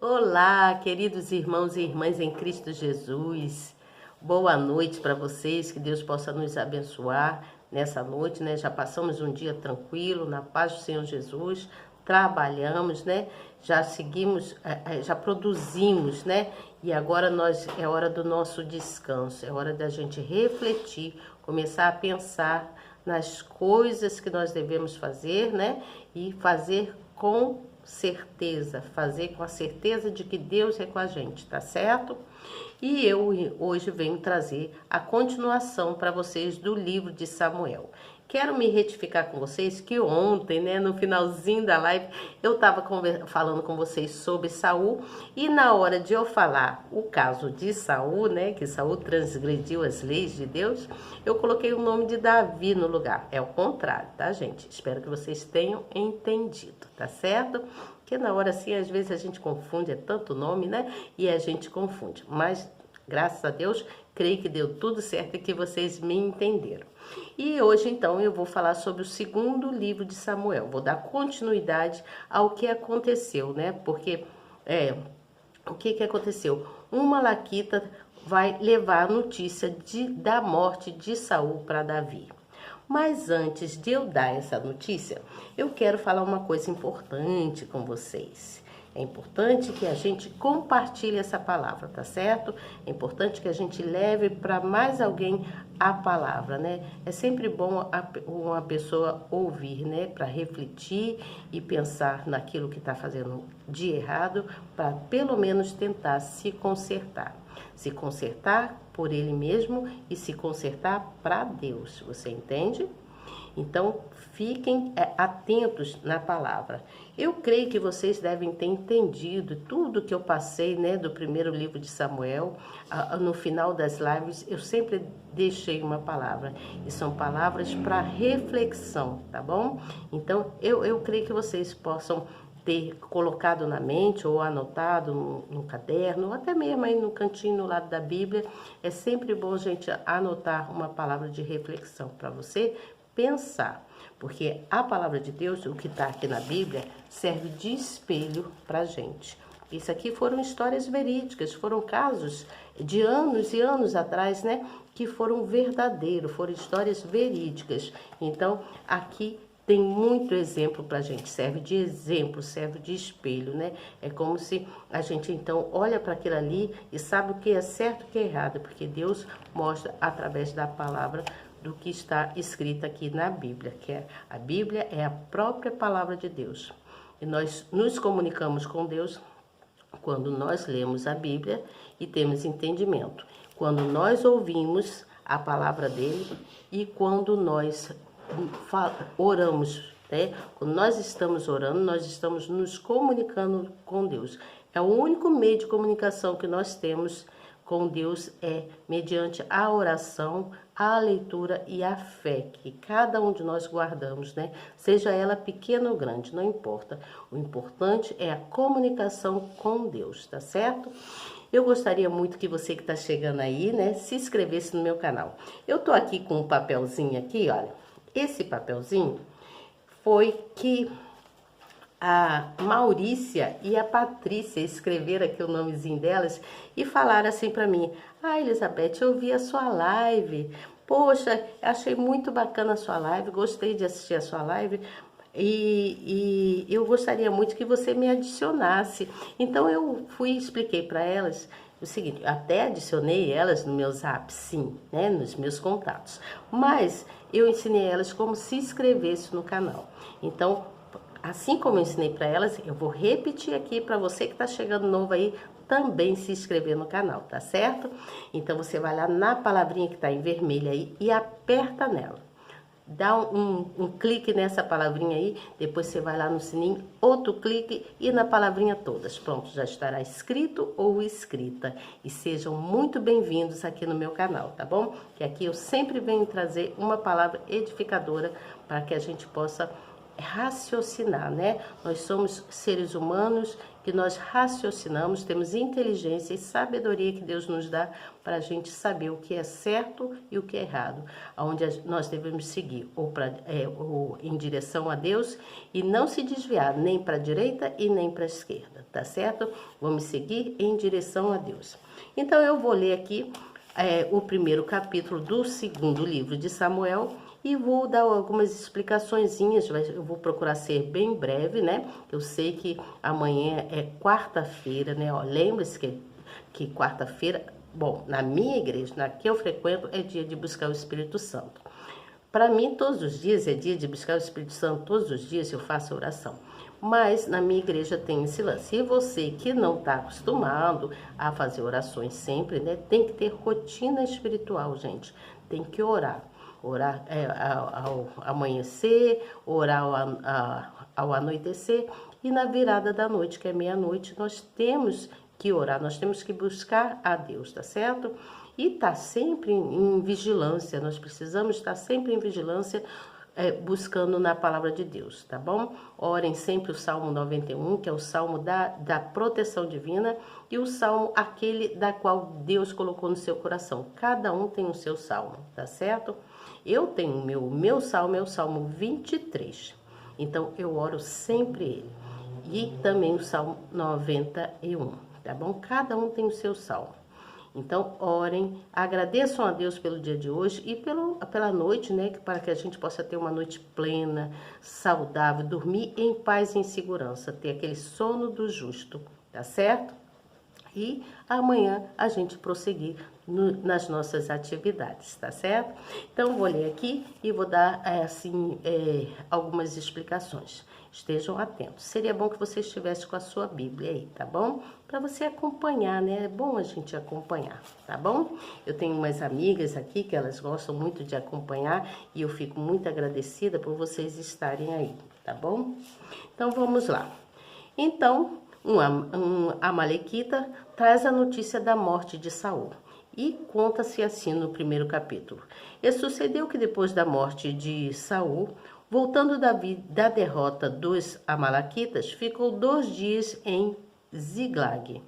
Olá, queridos irmãos e irmãs em Cristo Jesus. Boa noite para vocês, que Deus possa nos abençoar nessa noite, né? Já passamos um dia tranquilo, na paz do Senhor Jesus, trabalhamos, né? Já seguimos, já produzimos, né? E agora é hora do nosso descanso, é hora da gente refletir, começar a pensar nas coisas que nós devemos fazer, né? E fazer com certeza, fazer com a certeza de que Deus é com a gente, tá certo? E eu hoje venho trazer a continuação para vocês do livro de Samuel. Quero me retificar com vocês que ontem, né, no finalzinho da live, eu estava falando com vocês sobre Saul e na hora de eu falar o caso de Saul, né, que Saul transgrediu as leis de Deus, eu coloquei o nome de Davi no lugar. É o contrário, tá, gente? Espero que vocês tenham entendido, tá certo? Porque na hora assim, às vezes a gente confunde, é tanto nome, né? E a gente confunde. Mas, graças a Deus, creio que deu tudo certo e que vocês me entenderam. E hoje, então, eu vou falar sobre o segundo livro de Samuel. Vou dar continuidade ao que aconteceu, né? Porque, o que aconteceu? Uma malaquita vai levar a notícia da morte de Saul para Davi. Mas antes de eu dar essa notícia, eu quero falar uma coisa importante com vocês. É importante que a gente compartilhe essa palavra, tá certo? É importante que a gente leve para mais alguém a palavra, né? É sempre bom uma pessoa ouvir, né? Para refletir e pensar naquilo que está fazendo de errado, para pelo menos tentar se consertar. Se consertar por ele mesmo e se consertar para Deus, você entende? Então, fiquem atentos na palavra. Eu creio que vocês devem ter entendido tudo que eu passei, né, do primeiro livro de Samuel. No final das lives, eu sempre deixei uma palavra. E são palavras para reflexão, tá bom? Então, eu creio que vocês possam ter colocado na mente ou anotado no caderno, ou até mesmo aí no cantinho no lado da Bíblia. É sempre bom a gente anotar uma palavra de reflexão para você pensar, porque a palavra de Deus, o que está aqui na Bíblia, serve de espelho para a gente. Isso aqui foram histórias verídicas, foram casos de anos e anos atrás, né, que foram verdadeiros, foram histórias verídicas. Então, aqui tem muito exemplo para a gente, serve de exemplo, serve de espelho, né? É como se a gente então olha para aquilo ali e sabe o que é certo e o que é errado, porque Deus mostra através da palavra do que está escrito aqui na Bíblia, a Bíblia é a própria palavra de Deus. E nós nos comunicamos com Deus quando nós lemos a Bíblia e temos entendimento. Quando nós ouvimos a palavra dele e quando nós oramos, né? Quando nós estamos orando, nós estamos nos comunicando com Deus. É o único meio de comunicação que nós temos com Deus é mediante a oração, a leitura e a fé, que cada um de nós guardamos, né? Seja ela pequena ou grande, não importa. O importante é a comunicação com Deus, tá certo? Eu gostaria muito que você que está chegando aí, né, se inscrevesse no meu canal. Eu tô aqui com um papelzinho aqui, olha. Esse papelzinho foi que a Maurícia e a Patrícia escreveram aqui o nomezinho delas e falaram assim para mim: "Ah, Elizabeth, eu vi a sua live. Poxa, achei muito bacana a sua live, gostei de assistir a sua live e eu gostaria muito que você me adicionasse." Então eu fui e expliquei para elas o seguinte, até adicionei elas no meu Zap, sim, né, nos meus contatos, mas eu ensinei elas como se inscrevesse no canal. Então, assim como eu ensinei para elas, eu vou repetir aqui para você que está chegando novo aí, também se inscrever no canal, tá certo? Então você vai lá na palavrinha que está em vermelho aí e aperta nela. Dá um clique nessa palavrinha aí, depois você vai lá no sininho, outro clique e na palavrinha todas. Pronto, já estará inscrito ou inscrita. E sejam muito bem-vindos aqui no meu canal, tá bom? Que aqui eu sempre venho trazer uma palavra edificadora para que a gente possa raciocinar, né? Nós somos seres humanos que nós raciocinamos, temos inteligência e sabedoria que Deus nos dá para a gente saber o que é certo e o que é errado, aonde nós devemos seguir ou em direção a Deus e não se desviar nem para a direita e nem para a esquerda, tá certo? Vamos seguir em direção a Deus. Então eu vou ler aqui o primeiro capítulo do segundo livro de Samuel e vou dar algumas explicaçõezinhas. Eu vou procurar ser bem breve, né? Eu sei que amanhã é quarta-feira, né? Lembre-se que quarta-feira, bom, na minha igreja, na que eu frequento, é dia de buscar o Espírito Santo. Para mim, todos os dias é dia de buscar o Espírito Santo, todos os dias eu faço oração. Mas na minha igreja tem esse lance. E você que não está acostumado a fazer orações sempre, né? Tem que ter rotina espiritual, gente. Tem que orar. Orar ao amanhecer, orar ao anoitecer. E na virada da noite, que é meia-noite, nós temos que orar, nós temos que buscar a Deus, tá certo? E tá sempre em vigilância, nós precisamos estar sempre em vigilância, buscando na palavra de Deus, tá bom? Orem sempre o Salmo 91, que é o Salmo da proteção divina, e o Salmo aquele da qual Deus colocou no seu coração. Cada um tem o seu Salmo, tá certo? Eu tenho o meu Salmo, é o Salmo 23. Então, eu oro sempre ele. E também o Salmo 91, tá bom? Cada um tem o seu Salmo. Então, orem, agradeçam a Deus pelo dia de hoje e pela noite, né? Para que a gente possa ter uma noite plena, saudável, dormir em paz e em segurança, ter aquele sono do justo, tá certo? E amanhã a gente prosseguir nas nossas atividades, tá certo? Então, vou ler aqui e vou dar, algumas explicações. Estejam atentos. Seria bom que você estivesse com a sua Bíblia aí, tá bom? Para você acompanhar, né? É bom a gente acompanhar, tá bom? Eu tenho umas amigas aqui que elas gostam muito de acompanhar e eu fico muito agradecida por vocês estarem aí, tá bom? Então, vamos lá. Então, um amalequita traz a notícia da morte de Saul. E conta-se assim no primeiro capítulo. E sucedeu que depois da morte de Saul, voltando Davi da derrota dos amalequitas, ficou 2 dias em Ziglag.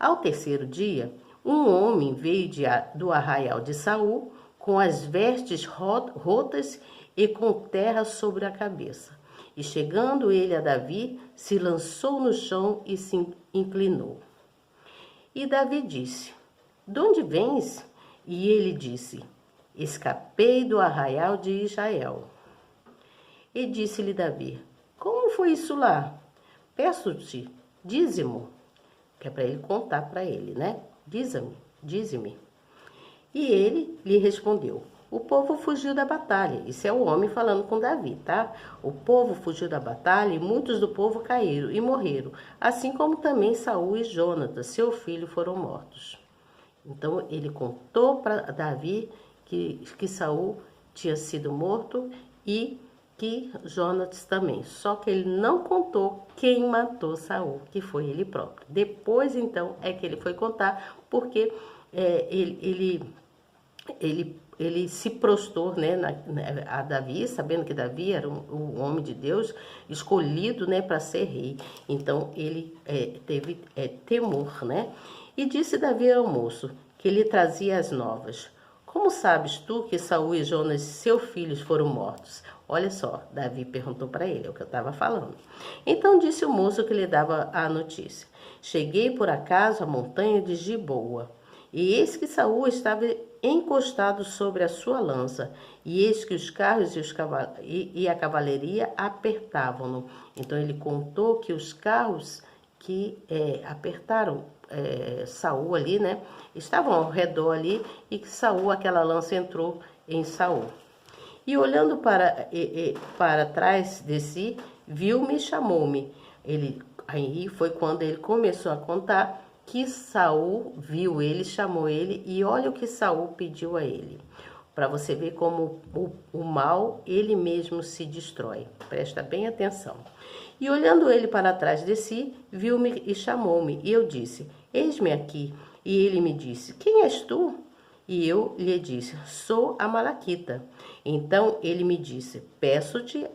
Ao terceiro dia, um homem veio do arraial de Saul, com as vestes rotas e com terra sobre a cabeça. E chegando ele a Davi, se lançou no chão e se inclinou. E Davi disse: "De onde vens?" E ele disse: "Escapei do arraial de Israel." E disse-lhe Davi: "Como foi isso lá? Peço-te dízimo." Que é para ele contar para ele, né? Dize-me. E ele lhe respondeu: "O povo fugiu da batalha." Isso é o homem falando com Davi, tá? "O povo fugiu da batalha e muitos do povo caíram e morreram, assim como também Saul e Jonatas, seu filho, foram mortos." Então ele contou para Davi que Saul tinha sido morto e que Jonatas também. Só que ele não contou quem matou Saul, que foi ele próprio. Depois, então, é que ele foi contar, porque ele se prostrou, né, a Davi, sabendo que Davi era um homem de Deus, escolhido, né, para ser rei. Então, ele teve temor, né? E disse Davi ao moço, que lhe trazia as novas: "Como sabes tu que Saul e Jonas, seus filhos, foram mortos?" Olha só, Davi perguntou para ele, é o que eu estava falando. Então disse o moço que lhe dava a notícia: "Cheguei por acaso à montanha de Giboa, e eis que Saul estava encostado sobre a sua lança, e eis que os carros e a cavalaria apertavam-no." Então ele contou que os carros que apertaram Saul ali, né, estavam ao redor ali, e que Saul, aquela lança entrou em Saul. E olhando para trás de si, viu-me e chamou-me. Aí foi quando ele começou a contar que Saul viu ele, chamou ele, e olha o que Saul pediu a ele. Para você ver como o mal, ele mesmo se destrói. Presta bem atenção. E olhando ele para trás de si, viu-me e chamou-me. E eu disse: "Eis-me aqui." E ele me disse: "Quem és tu?" E eu lhe disse: sou Amalequita. Então ele me disse: peço-te,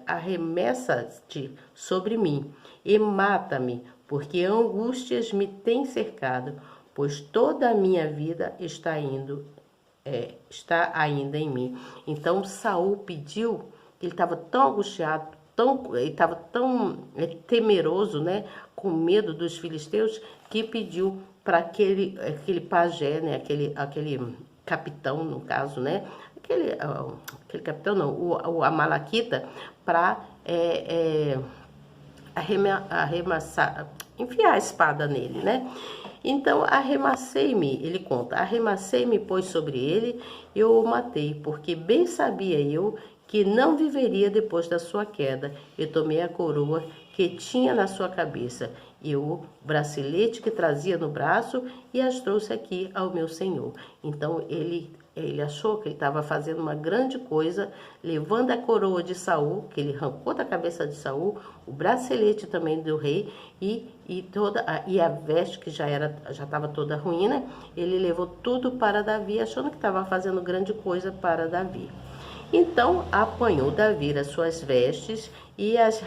arremessa-te sobre mim e mata-me, porque angústias me têm cercado, pois toda a minha vida está ainda em mim. Então Saul pediu, ele estava tão angustiado, ele estava tão temeroso, né, com medo dos filisteus, que pediu para aquele pajé, né, aquele capitão, no caso, né, aquele capitão não, o Amalequita, para arremessar, enfiar a espada nele, né? Então arremessei-me, ele conta, arremessei-me, pois, sobre ele, eu o matei, porque bem sabia eu que não viveria depois da sua queda. Eu tomei a coroa que tinha na sua cabeça e o bracelete que trazia no braço e as trouxe aqui ao meu senhor. Então ele achou que ele estava fazendo uma grande coisa, levando a coroa de Saul, que ele arrancou da cabeça de Saul, o bracelete também do rei e a veste que já estava toda ruim, né? Ele levou tudo para Davi, achando que estava fazendo grande coisa para Davi. Então apanhou Davi as suas vestes e as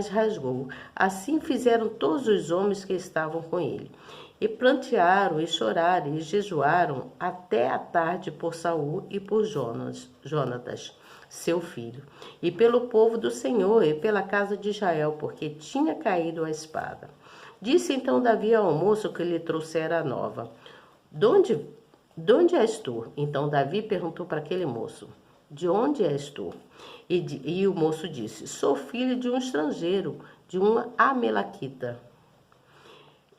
rasgou. Assim fizeram todos os homens que estavam com ele. E prantearam, e choraram, e jejuaram até a tarde por Saul e por Jonatas, seu filho, e pelo povo do Senhor e pela casa de Israel, porque tinha caído a espada. Disse então Davi ao moço que lhe trouxera a nova: De onde és tu? Então Davi perguntou para aquele moço: De onde és tu? E o moço disse: Sou filho de um estrangeiro, de uma Amalequita.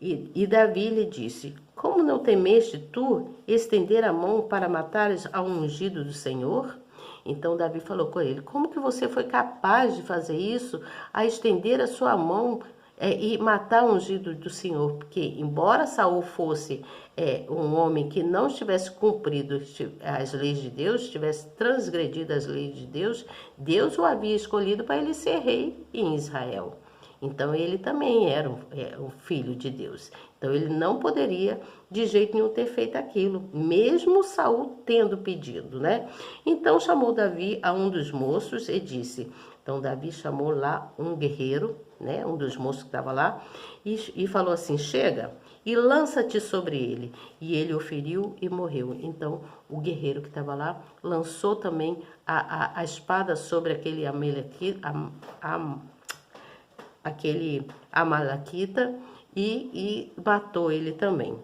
E Davi lhe disse: Como não temeste tu estender a mão para matares ao ungido do Senhor? Então Davi falou com ele: Como que você foi capaz de fazer isso, a estender a sua mão e matar o ungido do Senhor? Porque embora Saul fosse um homem que não tivesse cumprido as leis de Deus, tivesse transgredido as leis de Deus, Deus o havia escolhido para ele ser rei em Israel. Então ele também era um filho de Deus. Então ele não poderia de jeito nenhum ter feito aquilo, mesmo Saul tendo pedido, né? Então chamou Davi a um dos moços e disse. Então Davi chamou lá um guerreiro, né? Um dos moços que estava lá e falou assim: chega e lança-te sobre ele. E ele o feriu e morreu. Então o guerreiro que estava lá lançou também a espada sobre aquele Amalequita e matou ele também.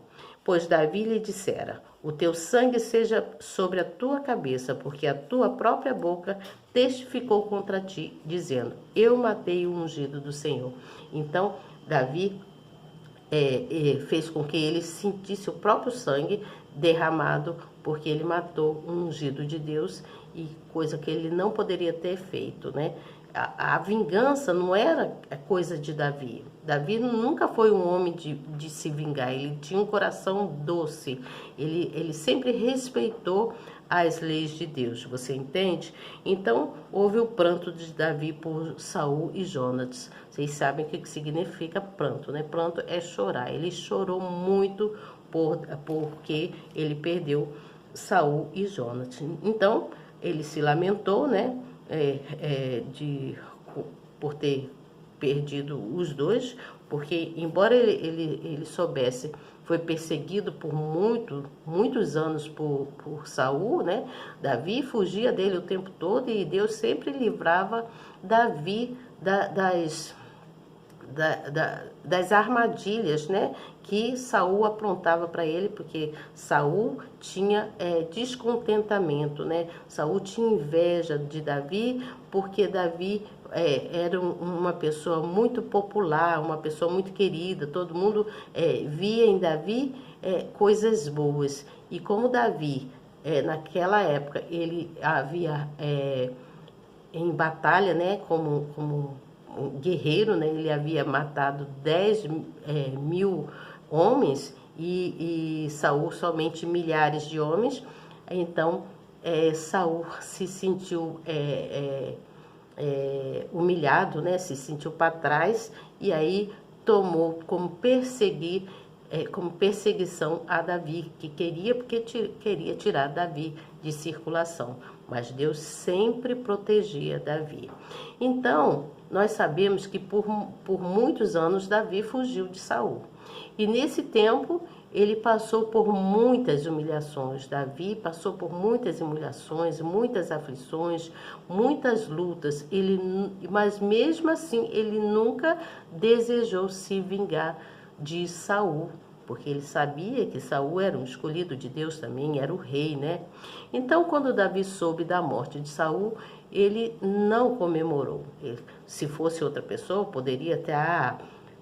Pois Davi lhe dissera: o teu sangue seja sobre a tua cabeça, porque a tua própria boca testificou contra ti, dizendo: eu matei o ungido do Senhor. Então Davi fez com que ele sentisse o próprio sangue derramado, porque ele matou um ungido de Deus, e coisa que ele não poderia ter feito, né? A vingança não era coisa de Davi. Davi nunca foi um homem de se vingar. Ele tinha um coração doce. Ele sempre respeitou as leis de Deus. Você entende? Então, houve o pranto de Davi por Saul e Jonatas. Vocês sabem o que significa pranto, né? Pranto é chorar. Ele chorou muito porque ele perdeu Saul e Jonatas. Então, ele se lamentou, né? Por ter perdido os dois, porque embora ele soubesse, foi perseguido por muitos anos por Saul, né? Davi fugia dele o tempo todo e Deus sempre livrava Davi das armadilhas, né, que Saul aprontava para ele, porque Saul tinha descontentamento, né? Saul tinha inveja de Davi, porque Davi era uma pessoa muito popular, uma pessoa muito querida, todo mundo via em Davi coisas boas. E como Davi, naquela época, ele havia em batalha, né, como um guerreiro, né? Ele havia matado 10.000 homens e Saul somente milhares de homens. Então Saul se sentiu humilhado, né? Se sentiu para trás e aí tomou como perseguir como perseguição a Davi, que queria, porque queria tirar Davi de circulação. Mas Deus sempre protegia Davi. Então, nós sabemos que por muitos anos Davi fugiu de Saul. E nesse tempo, ele passou por muitas humilhações. Davi passou por muitas humilhações, muitas aflições, muitas lutas. Mas mesmo assim, ele nunca desejou se vingar de Saul, porque ele sabia que Saul era um escolhido de Deus também, era o rei, né? Então, quando Davi soube da morte de Saul, ele não comemorou. Se fosse outra pessoa, poderia ter,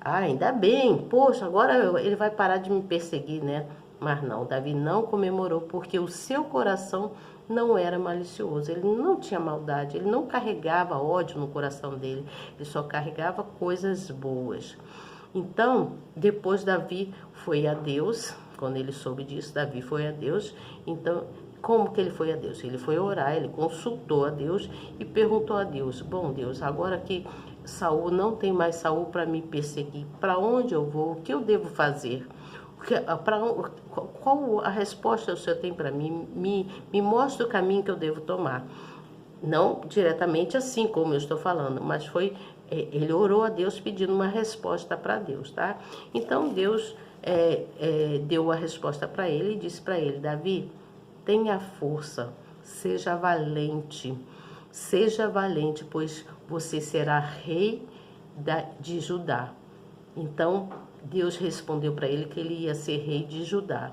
ainda bem, poxa, agora ele vai parar de me perseguir, né? Mas não, Davi não comemorou, porque o seu coração não era malicioso, ele não tinha maldade, ele não carregava ódio no coração dele, ele só carregava coisas boas. Então, depois Davi foi a Deus, quando ele soube disso, Davi foi a Deus. Então, como que ele foi a Deus? Ele foi orar, ele consultou a Deus e perguntou a Deus: bom Deus, agora que Saul não tem mais Saul para me perseguir, para onde eu vou? O que eu devo fazer? Qual a resposta o Senhor tem para mim? Me mostra o caminho que eu devo tomar. Não diretamente assim como eu estou falando, mas ele orou a Deus pedindo uma resposta para Deus, tá? Então Deus deu a resposta para ele e disse para ele: Davi, tenha força, seja valente, pois você será rei de Judá. Então Deus respondeu para ele que ele ia ser rei de Judá.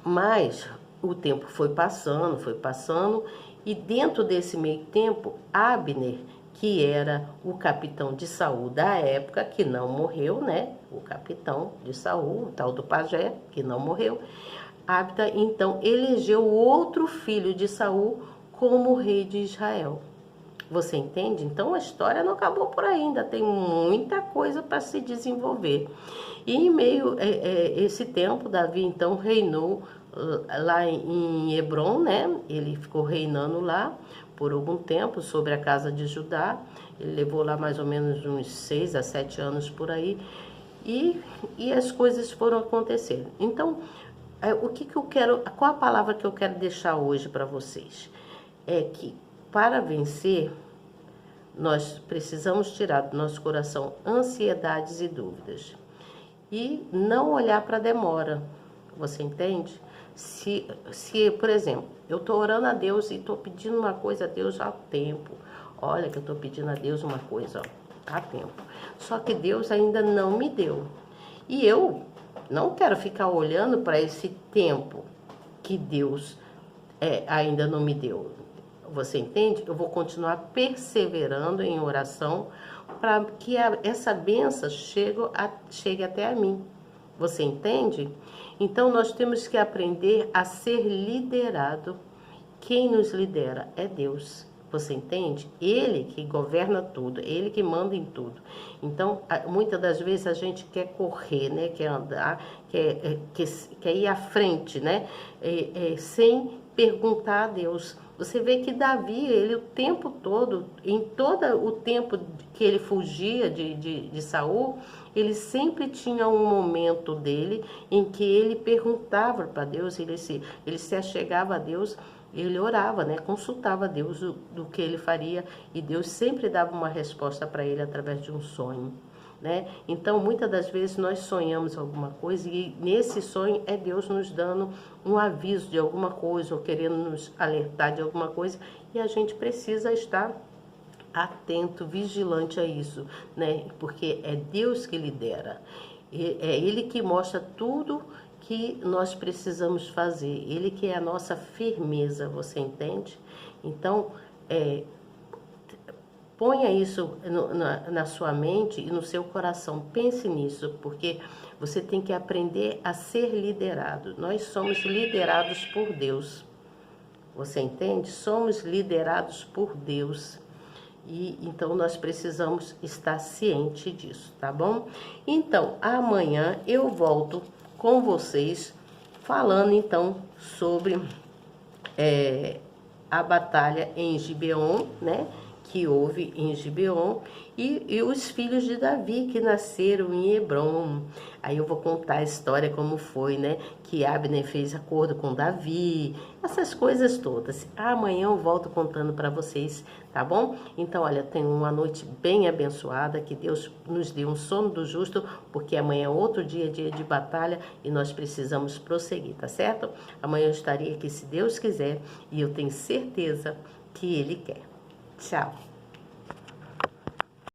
Mas o tempo foi passando, e dentro desse meio tempo, Abner, que era o capitão de Saul da época, que não morreu, né? O capitão de Saul, o tal do pajé, que não morreu. Abner, então, elegeu outro filho de Saul como rei de Israel. Você entende? Então, a história não acabou por aí, ainda tem muita coisa para se desenvolver. E em meio a esse tempo, Davi, então, reinou lá em Hebrom, né? Ele ficou reinando lá por algum tempo sobre a casa de Judá. Ele levou lá mais ou menos uns 6 a 7 anos por aí. E as coisas foram acontecendo. Então, qual a palavra que eu quero deixar hoje para vocês? É que para vencer, nós precisamos tirar do nosso coração ansiedades e dúvidas. E não olhar para a demora. Você entende? Se, por exemplo, eu estou orando a Deus e estou pedindo uma coisa a Deus há tempo. Olha que eu estou pedindo a Deus uma coisa há tempo. Só que Deus ainda não me deu. E eu não quero ficar olhando para esse tempo que Deus ainda não me deu. Você entende? Eu vou continuar perseverando em oração para que essa bênção chegue até a mim. Você entende? Então, nós temos que aprender a ser liderado. Quem nos lidera é Deus. Você entende? Ele que governa tudo, ele que manda em tudo. Então, muitas das vezes a gente quer correr, né? Quer andar, quer ir à frente, né? Sem perguntar a Deus. Você vê que Davi, ele o tempo todo, em todo o tempo que ele fugia de Saul, ele sempre tinha um momento dele em que ele perguntava para Deus, ele se achegava a Deus, ele orava, né? Consultava Deus do que ele faria, e Deus sempre dava uma resposta para ele através de um sonho, né? Então, muitas das vezes nós sonhamos alguma coisa e nesse sonho é Deus nos dando um aviso de alguma coisa ou querendo nos alertar de alguma coisa, e a gente precisa estar atento, vigilante a isso, né? Porque é Deus que lidera, é Ele que mostra tudo que nós precisamos fazer, Ele que é a nossa firmeza, você entende? Então, ponha isso na sua mente e no seu coração, pense nisso, porque você tem que aprender a ser liderado. Nós somos liderados por Deus, você entende? Somos liderados por Deus. E então nós precisamos estar ciente disso, tá bom? Então, amanhã eu volto com vocês falando então sobre a batalha em Gibeon, né? que houve em Gibeon e os filhos de Davi que nasceram em Hebrom. Aí eu vou contar a história como foi, né? Que Abner fez acordo com Davi, essas coisas todas. Amanhã eu volto contando para vocês, tá bom? Então, olha, tenham uma noite bem abençoada, que Deus nos dê um sono do justo, porque amanhã é outro dia, dia de batalha e nós precisamos prosseguir, tá certo? Amanhã eu estarei aqui se Deus quiser e eu tenho certeza que Ele quer. Tchau!